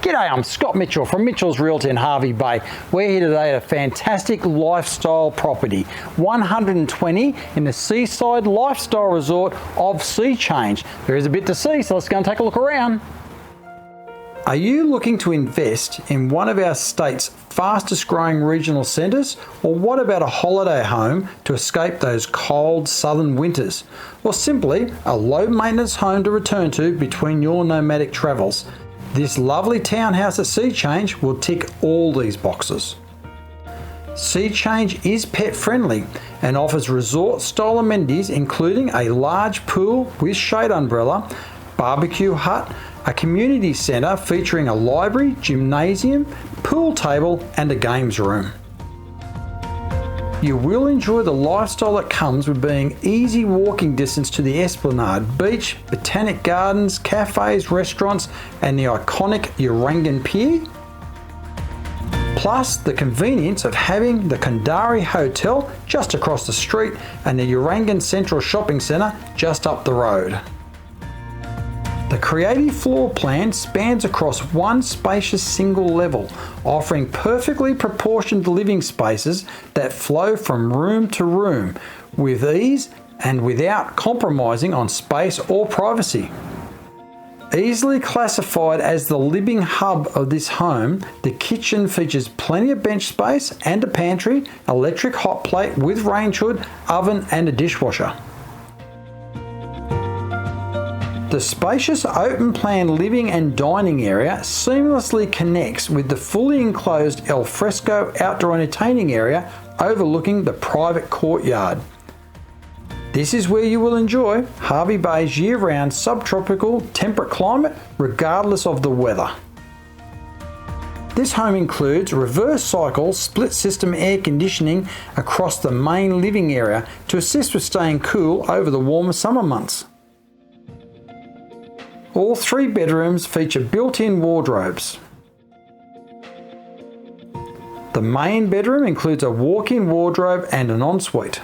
G'day, I'm Scott Mitchell from Mitchell's Realty in Hervey Bay. We're here today at a fantastic lifestyle property, 120 in the seaside lifestyle resort of Sea Change. There is a bit to see, so let's go and take a look around. Are you looking to invest in one of our state's fastest growing regional centres? Or what about a holiday home to escape those cold southern winters? Or simply a low maintenance home to return to between your nomadic travels? This lovely townhouse at Sea Change will tick all these boxes. Sea Change is pet friendly and offers resort style amenities including a large pool with shade umbrella, barbecue hut, a community centre featuring a library, gymnasium, pool table and a games room. You will enjoy the lifestyle that comes with being easy walking distance to the esplanade, beach, Botanic Gardens, cafés, restaurants and the iconic Urangan Pier. Plus the convenience of having the Kondari Hotel just across the street and the Urangan Central shopping centre just up the road. The creative floor plan spans across one spacious single level, offering perfectly proportioned living spaces that flow from room to room with ease and without compromising on space or privacy. Easily classified as the living hub of this home, the kitchen features plenty of bench space and a pantry, electric hot plate with range hood, oven and a dishwasher. The spacious open plan living and dining area seamlessly connects with the fully enclosed al fresco outdoor entertaining area overlooking the private courtyard. This is where you will enjoy Hervey Bay's year-round subtropical temperate climate regardless of the weather. This home includes reverse cycle split system air conditioning across the main living area to assist with staying cool over the warmer summer months. All three bedrooms feature built-in wardrobes. The main bedroom includes a walk-in wardrobe and an ensuite.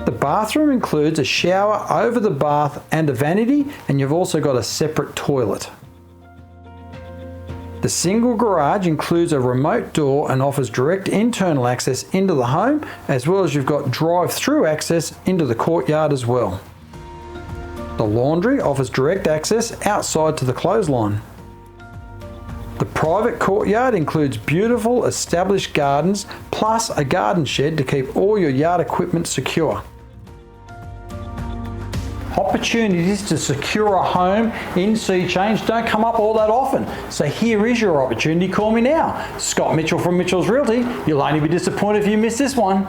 The bathroom includes a shower over the bath and a vanity, and you've also got a separate toilet. The single garage includes a remote door and offers direct internal access into the home, as well as you've got drive-through access into the courtyard as well. The laundry offers direct access outside to the clothesline. The private courtyard includes beautiful established gardens plus a garden shed to keep all your yard equipment secure. Opportunities to secure a home in Sea Change don't come up all that often, so here is your opportunity. Call me now. Scott Mitchell from Mitchell's Realty. You'll only be disappointed if you miss this one.